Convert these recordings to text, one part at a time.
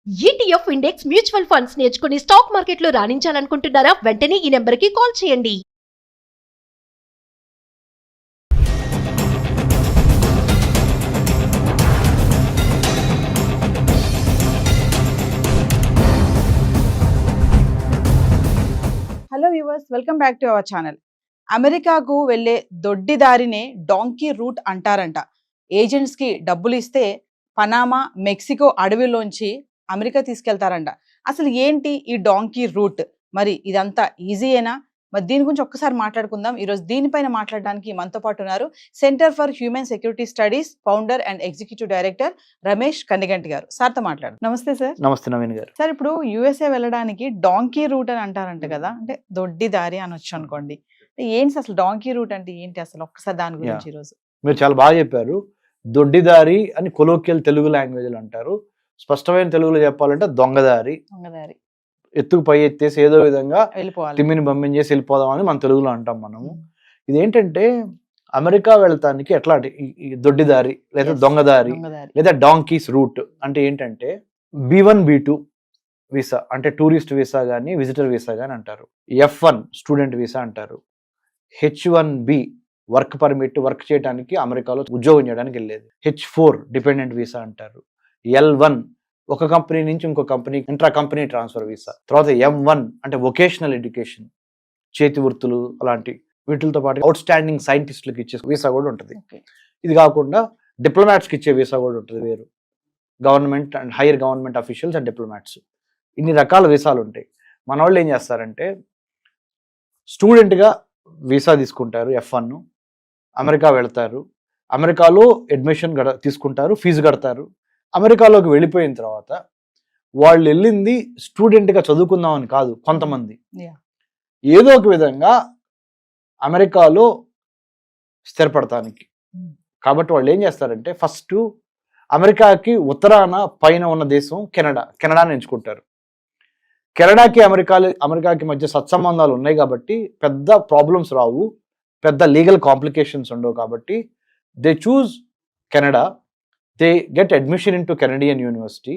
ETF index mutual funds నేర్చుకుని stock మార్కెట్లో రాణించాలనుకుంటున్నారా? వెంటనే ఈ నెంబర్కి కాల్ చేయండి. Hello viewers, welcome back to our channel. అమెరికాకు వెళ్ళే దొడ్డిదారినే డాంకీ రూట్ అంటారంట. ఏజెంట్స్కి డబ్బులు ఇస్తే పనామా, మెక్సికో అడవిలోంచి అమెరికా తీసుకెళ్తారంట. అసలు ఏంటి ఈ డాంకీ రూట్? మరి ఇదంతా ఈజీయేనా? మరి దీని గురించి ఒక్కసారి మాట్లాడుకుందాం. ఈరోజు దీనిపైన మాట్లాడడానికి మనతో పాటు ఉన్నారు centre for human security studies founder and executive director Ramesh Kanniganti గారు. సార్తో మాట్లాడు. నమస్తే సార్. నమస్తే నవీన్ గారు. సార్, ఇప్పుడు యుఎస్ఏ వెళ్ళడానికి డాంకీ రూట్ అని అంటారంట కదా, అంటే దొడ్డి దారి అనొచ్చు అనుకోండి. ఏంటి అసలు డాంకీ రూట్ అంటే ఏంటి అసలు? ఒక్కసారి దాని గురించి ఈరోజు. మీరు చాలా బాగా చెప్పారు. దొడ్డిదారి అని కొలోకియల్ తెలుగు లాంగ్వేజ్ అంటారు. స్పష్టమైన తెలుగులో చెప్పాలంటే దొంగదారి. దొంగదారి, ఎత్తుకు పై ఎత్తేసి ఏదో విధంగా వెళ్ళిపోవాలి, తిమ్మిని బమ్మించేసి వెళ్ళిపోదాం అని మన తెలుగులో అంటాం మనము. ఇదేంటంటే అమెరికా వెళ్తానికి ఎట్లా ఈ దొడ్డిదారి లేదా దొంగదారి లేదా డాంకీస్ రూట్ అంటే ఏంటంటే B1 B2 వీసా అంటే టూరిస్ట్ వీసా కానీ విజిటర్ వీసా కానీ అంటారు. F1 స్టూడెంట్ వీసా అంటారు. H1B వర్క్ పర్మిట్, వర్క్ చేయడానికి అమెరికాలో ఉద్యోగం చేయడానికి వెళ్ళేది. H4 డిపెండెంట్ వీసా అంటారు. L1 ఒక కంపెనీ నుంచి ఇంకో company intra company transfer visa. తర్వాత M1 అంటే వొకేషనల్ ఎడ్యుకేషన్, చేతి వృత్తులు అలాంటి వీటితో పాటు అవుట్ స్టాండింగ్ సైంటిస్టులకు ఇచ్చే వీసా కూడా ఉంటుంది. ఇది కాకుండా డిప్లొమాట్స్కి ఇచ్చే వీసా కూడా ఉంటుంది వేరు. Government and higher government officials and diplomats, ఇన్ని రకాల వీసాలు ఉంటాయి. మన వాళ్ళు ఏం చేస్తారంటే స్టూడెంట్గా వీసా తీసుకుంటారు, F1, అమెరికా వెళ్తారు, అమెరికాలో అడ్మిషన్ తీసుకుంటారు, ఫీజు కడతారు. అమెరికాలోకి వెళ్ళిపోయిన తర్వాత వాళ్ళు వెళ్ళింది స్టూడెంట్గా చదువుకుందామని కాదు. కొంతమంది ఏదో ఒక విధంగా అమెరికాలో స్థిరపడటానికి. కాబట్టి వాళ్ళు ఏం చేస్తారంటే ఫస్ట్ అమెరికాకి ఉత్తరాన పైన ఉన్న దేశం కెనడాని ఎంచుకుంటారు. కెనడాకి అమెరికాకి మధ్య సత్సంబంధాలు ఉన్నాయి కాబట్టి పెద్ద ప్రాబ్లమ్స్ రావు, పెద్ద లీగల్ కాంప్లికేషన్స్ ఉండవు. కాబట్టి they choose Canada. They get admission into Canadian university,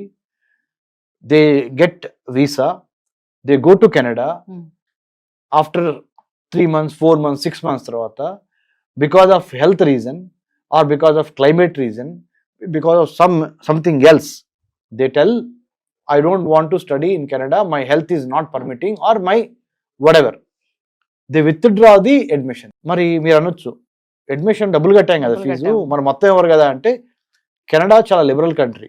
they get visa, they go to Canada. After 3 months, 4 months, 6 months తర్వాత because of health reason or because of climate reason, because of something else, they tell I don't want to study in Canada, my health is not permitting or my whatever. They withdraw the admission. మరి మీరు అనొచ్చు admission డబ్బులు కట్టాం కదా, fee మరి మొత్తం ఎవరు కదా అంటే, కెనడా చాలా లిబరల్ కంట్రీ.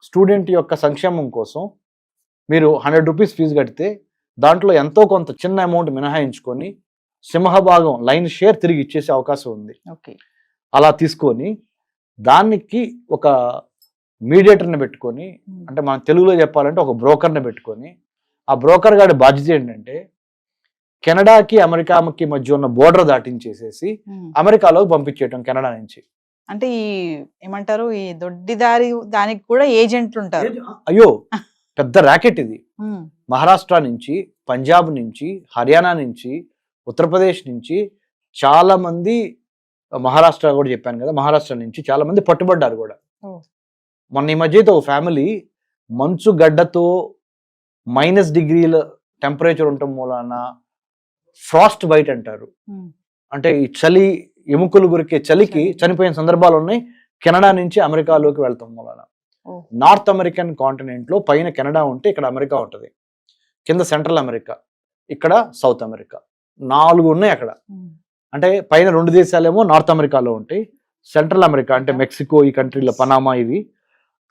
స్టూడెంట్ యొక్క సంక్షేమం కోసం మీరు 100 రూపీస్ ఫీజు కడితే దాంట్లో ఎంతో కొంత చిన్న అమౌంట్ మినహాయించుకొని సింహభాగం లైన్ షేర్ తిరిగి ఇచ్చేసే అవకాశం ఉంది. అలా తీసుకొని దానికి ఒక మీడియేటర్ని పెట్టుకొని, అంటే మనం తెలుగులో చెప్పాలంటే ఒక బ్రోకర్ని పెట్టుకొని, ఆ బ్రోకర్ గారి బాధ్యత ఏంటంటే కెనడాకి అమెరికాకి మధ్య ఉన్న బోర్డర్ దాటించేసేసి అమెరికాలోకి పంపించేయటం కెనడా నుంచి. అంటే ఈ ఏమంటారు, ఈ దొడ్డిదారి దానికి కూడా ఏజెంట్లు ఉంటారు. అయ్యో పెద్ద ర్యాకెట్ ఇది. మహారాష్ట్ర నుంచి, పంజాబ్ నుంచి, హర్యానా నుంచి, ఉత్తరప్రదేశ్ నుంచి చాలా మంది, మహారాష్ట్ర కూడా చెప్పాను కదా, మహారాష్ట్ర నుంచి చాలా మంది పట్టుబడ్డారు కూడా. మొన్న ఈ మధ్య అయితే ఒక ఫ్యామిలీ మంచు గడ్డతో -డిగ్రీల టెంపరేచర్ ఉండటం మూలాన ఫ్రాస్ట్ బైట్ అంటారు, అంటే ఈ చలి ఎముకలు గురికే చలికి చనిపోయిన సందర్భాలు ఉన్నాయి. కెనడా నుంచి అమెరికాలోకి వెళ్తాం మూలాన. నార్త్ అమెరికన్ కాంటినెంట్ లో పైన కెనడా ఉంటే ఇక్కడ అమెరికా ఉంటుంది, కింద సెంట్రల్ అమెరికా, ఇక్కడ సౌత్ అమెరికా, 4 ఉన్నాయి అక్కడ. అంటే పైన 2 దేశాలేమో నార్త్ అమెరికాలో ఉంటాయి, సెంట్రల్ అమెరికా అంటే మెక్సికో, ఈ కంట్రీలో పనామా, ఇవి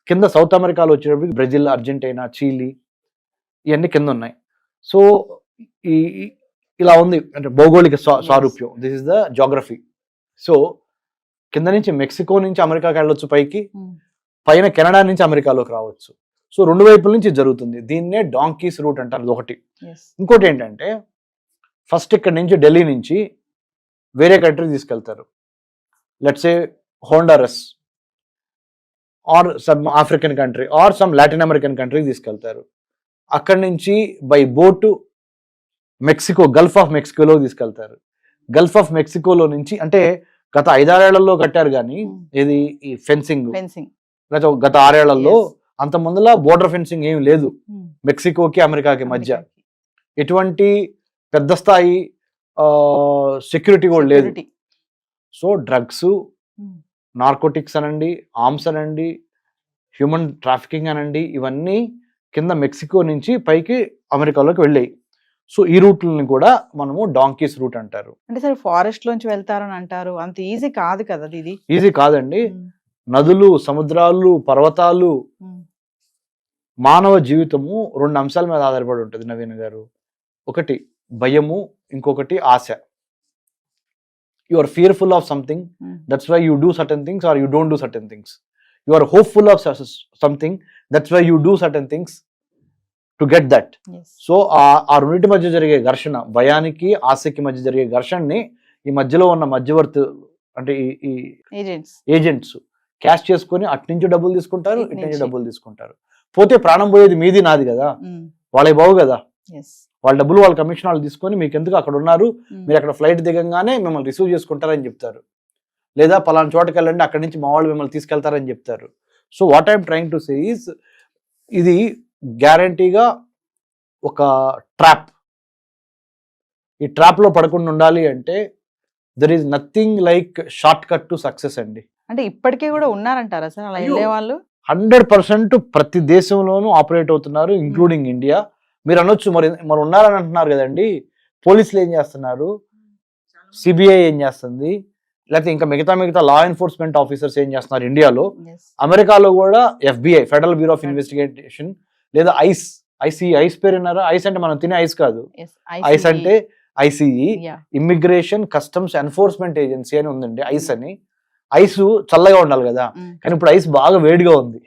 కింద సౌత్ అమెరికాలో వచ్చేటప్పుడు బ్రెజిల్, అర్జెంటీనా, చీలీ, ఇవన్నీ కింద ఉన్నాయి. సో ఇలా ఉంది అంటే భౌగోళిక సారూప్యం. This is the geography. So కింద నుంచి మెక్సికో నుంచి అమెరికాకి వెళ్ళొచ్చు పైకి, పైన కెనడా నుంచి అమెరికాలోకి రావచ్చు. సో 2 వైపుల నుంచి జరుగుతుంది. దీన్నే డాంకీస్ రూట్ అంటారు, ఒకటి. ఇంకోటి ఏంటంటే ఫస్ట్ ఇక్కడ నుంచి ఢిల్లీ నుంచి వేరే కంట్రీ తీసుకెళ్తారు, let's say Honduras or some African country or some Latin American కంట్రీకి తీసుకెళ్తారు. అక్కడి నుంచి by boat Mexico, gulf of మెక్సికోలో తీసుకెళ్తారు. గల్ఫ్ ఆఫ్ మెక్సికోలో నుంచి, అంటే గత 5-6 ఏళ్లలో కట్టారు కానీ ఇది ఈ ఫెన్సింగ్, గత 6 ఏళ్లలో అంత ముందులా బోర్డర్ ఫెన్సింగ్ ఏం లేదు మెక్సికోకి అమెరికాకి మధ్య. ఎటువంటి పెద్ద స్థాయి సెక్యూరిటీ కూడా లేదు. సో డ్రగ్స్, నార్కోటిక్స్ అనండి, ఆర్మ్స్ అనండి, హ్యూమన్ ట్రాఫికింగ్ అనండి, ఇవన్నీ కింద మెక్సికో నుంచి పైకి అమెరికాలోకి వెళ్ళాయి. సో ఈ రూట్లని కూడా మనము డాంకీస్ రూట్ అంటారు. అంటే సార్ ఫారెస్ట్ లోంచి వెళ్తారని అంటారు, అంత ఈజీ కాదు కదా ఇది? ఈజీ కాదండి. నదులు, సముద్రాలు, పర్వతాలు, మానవ జీవితము 2 అంశాల మీద ఆధారపడి ఉంటుంది నవీన్ గారు. ఒకటి భయము, ఇంకొకటి ఆశ. You are fearful of something, that's why you do certain things or you don't do certain things. You are hopeful of something, that's why you do certain things to get that. So ఆ రెండింటి మధ్య జరిగే ఘర్షణ, భయానికి ఆశకి మధ్య జరిగే ఘర్షణని ఈ మధ్యలో ఉన్న మధ్యవర్తి అంటే ఈ ఏజెంట్స్ క్యాష్ చేసుకొని అట్నుంచి డబ్బులు తీసుకుంటారు, ఇటు నుంచి డబ్బులు తీసుకుంటారు. పోతే ప్రాణం పోయేది మీది నాది కదా, వాళ్ళే బావు కదా. వాళ్ళ డబ్బులు వాళ్ళ కమిషన్ వాళ్ళు తీసుకొని మీకు ఎందుకు అక్కడ ఉన్నారు, మీరు అక్కడ ఫ్లైట్ దిగంగానే మిమ్మల్ని రిసీవ్ చేసుకుంటారని చెప్తారు, లేదా పలానా చోటకి వెళ్ళండి అక్కడి నుంచి మా వాళ్ళు మిమ్మల్ని తీసుకెళ్తారని చెప్తారు. So what I'm trying to say is, ఇది గ్యారంటీగా ఒక ట్రాప్. ఈ ట్రాప్ లో పడకుండా ఉండాలి అంటే there is nothing like shortcut to success అండి. అంటే ఇప్పటికే కూడా ఉన్నారంటారా సార్ అలా వెళ్ళే వాళ్ళు? 100% ప్రతి దేశంలోనూ ఆపరేట్ అవుతున్నారు, ఇంక్లూడింగ్ ఇండియా. మీరు అనొచ్చు మరి ఉన్నారని అంటున్నారు కదండి, పోలీసులు ఏం చేస్తున్నారు, సిబిఐ ఏం చేస్తుంది, లేకపోతే ఇంకా మిగతా లా ఎన్ఫోర్స్మెంట్ ఆఫీసర్స్ ఏం చేస్తున్నారు ఇండియాలో? అమెరికాలో కూడా FBI, federal bureau of investigation, లేదా ఐస్ పేరు విన్నారా? ఐస్ అంటే మనం తినే ఐస్ కాదు, ఐస్ అంటే ICE, immigration customs enforcement agency అని ఉందండి. ఐస్ అని, ఐస్ చల్లగా ఉండాలి కదా, కానీ ఇప్పుడు ఐస్ బాగా వేడిగా ఉంది.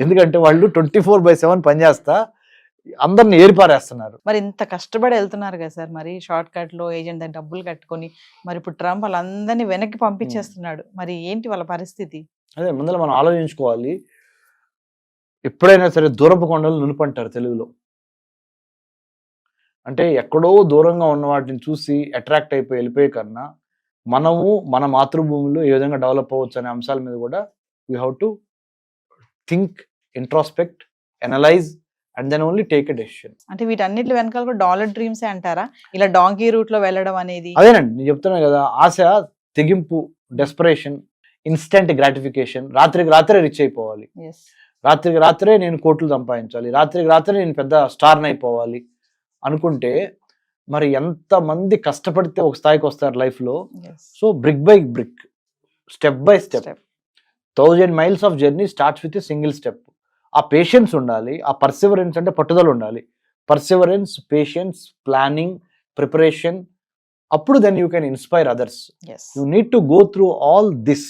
ఎందుకంటే వాళ్ళు 24/7 పనిచేస్తా అందరిని ఏరిపారేస్తున్నారు. మరి ఇంత కష్టపడి వెళ్తున్నారు కదా సార్, మరి షార్ట్ కట్ లో ఏజెంట్ డబ్బులు కట్టుకొని, మరి ఇప్పుడు ట్రంప్ వాళ్ళందరినీ వెనక్కి పంపించేస్తున్నాడు, మరి ఏంటి వాళ్ళ పరిస్థితి? అదే ముందర మనం ఆలోచించుకోవాలి. ఎప్పుడైనా సరే దూరపు కొండలు నునుపంటారు తెలుగులో. అంటే ఎక్కడో దూరంగా ఉన్న వాటిని చూసి అట్రాక్ట్ అయిపోయి వెళ్ళిపోయే కన్నా మనము మన మాతృభూమిలో ఏ విధంగా డెవలప్ అవ్వచ్చు అనే అంశాల మీద కూడా we have to think, introspect, analyse and then only take a decision. అంటే వీటన్నిటి వెనకాల కూడా డాలర్ డ్రీమ్సే అంటారా, ఇలా డాంకీ రూట్ లో వెళ్ళడం అనేది? అదేనండి నేను చెప్తున్నా కదా, ఆశ, తెగింపు, డెస్పరేషన్, ఇన్స్టెంట్ గ్రాటిఫికేషన్. రాత్రికి రాత్రే రిచ్ అయిపోవాలి, రాత్రికి రాత్రే నేను కోట్లు సంపాదించాలి, రాత్రికి రాత్రే నేను పెద్ద స్టార్ని అయిపోవాలి అనుకుంటే మరి ఎంతమంది కష్టపడితే ఒక స్థాయికి వస్తారు లైఫ్లో. So brick by brick, step by step, 1000 miles of journey starts with single step. ఆ పేషెన్స్ ఉండాలి, ఆ పర్సివరెన్స్ అంటే పట్టుదల ఉండాలి. పర్సివరెన్స్, పేషెన్స్, ప్లానింగ్, ప్రిపరేషన్, అప్పుడు then you can inspire others. You need to go through all this.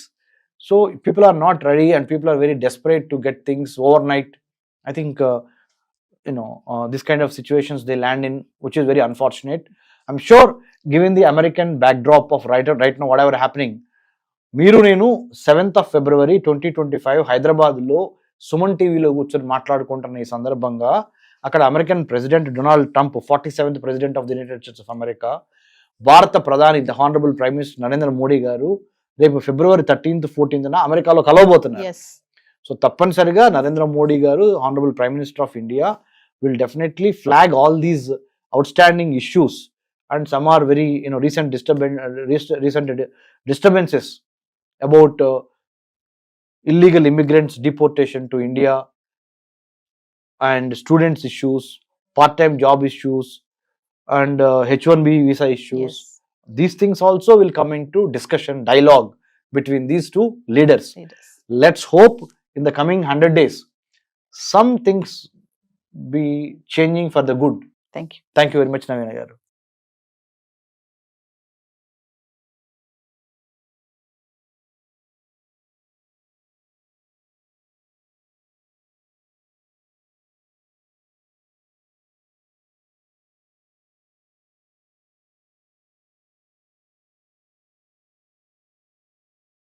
So people are not ready and people are very desperate to get things overnight. I think this kind of situations they land in, which is very unfortunate. I'm sure given the American backdrop of right now whatever happening, మీరు నేను 7th of February 2025 Hyderabad లో సుమన్ టీవీలో కూర్చొని మాట్లాడుకుంటున్న ఈ సందర్భంగా అక్కడ American president Donald Trump, 47th president of the United states of America, భారత ప్రధాని the honourable prime minister Narendra Modi గారు రేపు February 13th, 14th అమెరికాలో కలవబోతున్నారు. సో తప్పనిసరిగా నరేంద్ర మోడీ గారు, honourable prime minister of India, will definitely flag all these outstanding issues, and some are very recent disturbances about illegal immigrants deportation to India, and students issues, part-time job issues, and H1B visa issues. These things also will come into discussion, dialogue between these two leaders. Let's hope in the coming 100 days some things be changing for the good. Thank you. Thank you very much, Navina garu.